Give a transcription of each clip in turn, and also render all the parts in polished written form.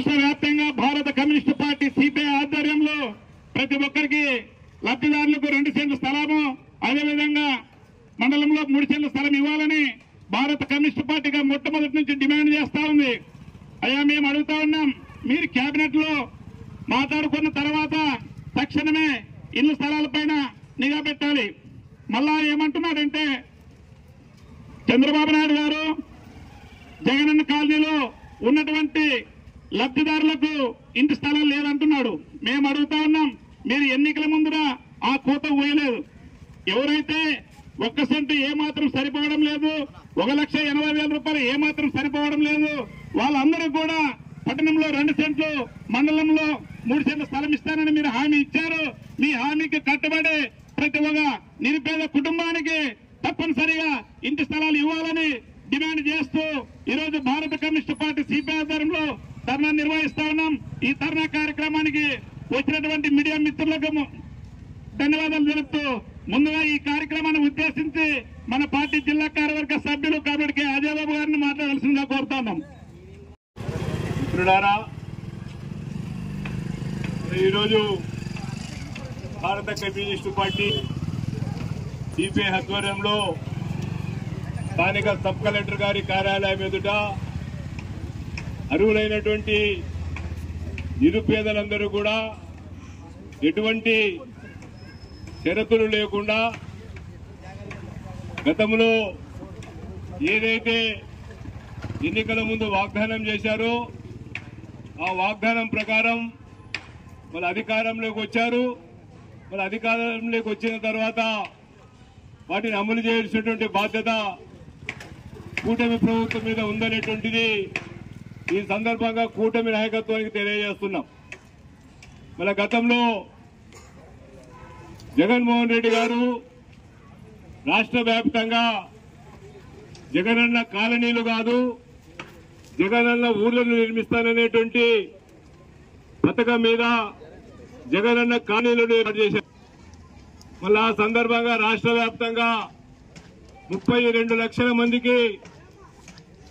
రాష్ట్ర వ్యాప్తంగా భారత కమ్యూనిస్టు పార్టీ సిపిఐ ఆధ్వర్యంలో ప్రతి ఒక్కరికి లబ్ధిదారులకు 2 సెంట్ల స్థలము, అదేవిధంగా మండలంలో 3 సెంట్ల స్థలం ఇవ్వాలని భారత కమ్యూనిస్టు పార్టీగా మొట్టమొదటి నుంచి డిమాండ్ చేస్తా ఉంది. అయ్యా, మేము అడుగుతా ఉన్నాం, మీరు కేబినెట్ లో మాట్లాడుకున్న తర్వాత తక్షణమే ఇళ్ల స్థలాలపైన నిఘా పెట్టాలి. మళ్ళా ఏమంటున్నాడంటే చంద్రబాబు నాయుడు గారు జగనన్న కాలనీలో ఉన్నటువంటి లబ్ధిదారులకు ఇంటి స్థలం లేదంటున్నాడు. మేము అడుగుతా ఉన్నాం, మీరు ఎన్నికల ముందున ఆ కోత ఊయలేదు. ఎవరైతే 1 సెంటు ఏమాత్రం సరిపోవడం లేదు, 1,80,000 రూపాయలు ఏమాత్రం సరిపోవడం లేదు, వాళ్ళందరూ కూడా పట్టణంలో 2 సెంట్లు, మండలంలో 3 సెంట్ల స్థలం ఇస్తానని మీరు హామీ ఇచ్చారు. మీ హామీకి కట్టుబడి ప్రతి ఒక్క నిరుపేద కుటుంబానికి తప్పనిసరిగా ఇంటి స్థలాలు ఇవ్వాలని డిమాండ్ చేస్తూ ఈరోజు భారత కమ్యూనిస్టు పార్టీ సిపిఐ ఆధ్వర్యంలో ధర్నా నిర్వహిస్తా ఉన్నాం. ఈ ధర్నా కార్యక్రమానికి వచ్చినటువంటి మీడియా మిత్రులకు ధన్యవాదాలు తెలుపుతూ ముందుగా ఈ కార్యక్రమాన్ని ఉద్దేశించి మన పార్టీ జిల్లా కార్యవర్గ సభ్యులు కాబట్టి అజయ్ బాబు గారిని మాట్లాడాల్సిందిగా కోరుతున్నాం. మిత్రులారా, ఈరోజు భారత కమ్యూనిస్టు పార్టీ సిపిఐ ఆధ్వర్యంలో స్థానిక సబ్ కలెక్టర్ గారి కార్యాలయం ఎదుట అర్హులైనటువంటి నిరుపేదలందరూ కూడా ఎటువంటి షరతులు లేకుండా గతంలో ఏదైతే ఎన్నికల ముందు వాగ్దానం చేశారో ఆ వాగ్దానం ప్రకారం వాళ్ళ అధికారంలోకి వచ్చారు. వాళ్ళ అధికారంలోకి వచ్చిన తర్వాత వాటిని అమలు చేయాల్సినటువంటి బాధ్యత కూటమి ప్రభుత్వం మీద ఉందనేటువంటిది ఈ సందర్భంగా కూటమి నాయకత్వానికి తెలియజేస్తున్నాం. మన గతంలో జగన్మోహన్ రెడ్డి గారు రాష్ట్ర వ్యాప్తంగా జగనన్న కాలనీలు కాదు, జగనన్న ఊర్లను నిర్మిస్తాననేటువంటి పథకం మీద జగనన్న కాలనీలను ఏర్పాటు చేశారు. మళ్ళా ఆ సందర్భంగా రాష్ట్ర వ్యాప్తంగా 32 లక్షల మందికి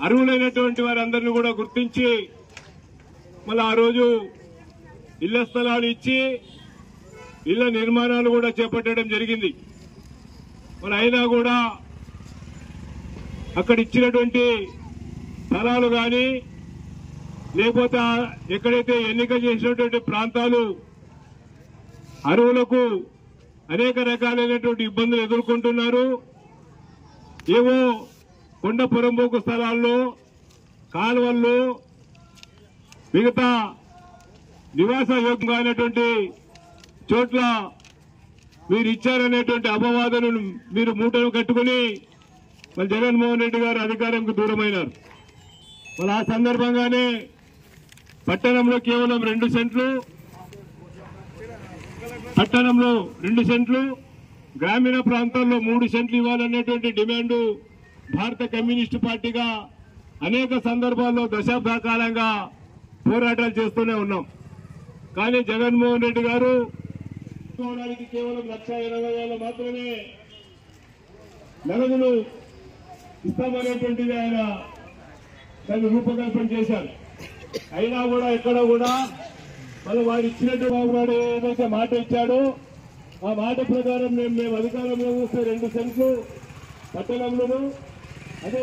అర్హులైనటువంటి వారందరినీ కూడా గుర్తించి మళ్ళీ ఆ రోజు ఇళ్ల స్థలాలు ఇచ్చి ఇళ్ల నిర్మాణాలు కూడా చేపట్టడం జరిగింది. మరి అయినా కూడా అక్కడ ఇచ్చినటువంటి స్థలాలు కానీ లేకపోతే ఎక్కడైతే ఎన్నిక చేసినటువంటి ప్రాంతాలు అర్హులకు అనేక రకాలైనటువంటి ఇబ్బందులు ఎదుర్కొంటున్నారు. ఏవో కొండ పొరంబోకు స్థలాల్లో, కాలువల్లో, మిగతా నివాస యోగ్యంగా అయినటువంటి చోట్ల మీరు ఇచ్చారనేటువంటి అపవాదనను మీరు మూటను కట్టుకుని మరి జగన్మోహన్ రెడ్డి గారు అధికారంకు దూరమైనారు. మరి ఆ సందర్భంగానే పట్టణంలో కేవలం 2 సెంట్లు, పట్టణంలో 2 సెంట్లు, గ్రామీణ ప్రాంతాల్లో 3 సెంట్లు ఇవ్వాలనేటువంటి డిమాండ్ భారత కమ్యూనిస్టు పార్టీగా అనేక సందర్భాల్లో దశాబ్ద కాలంగా పోరాటాలు చేస్తూనే ఉన్నాం. కానీ జగన్మోహన్ రెడ్డి గారు కేవలం 1,80,000 మాత్రమే నగదులు ఇస్తామనేటువంటిది ఆయన దాన్ని రూపకల్పన చేశారు. అయినా కూడా ఎక్కడ కూడా మళ్ళీ వారు ఇచ్చినట్టు బాబు నాయుడు ఏదైతే మాట ఇచ్చాడో ఆ మాట ప్రకారం మేము అధికారంలో వస్తే 2 సెంట్లు పట్టణంలోనూ అదే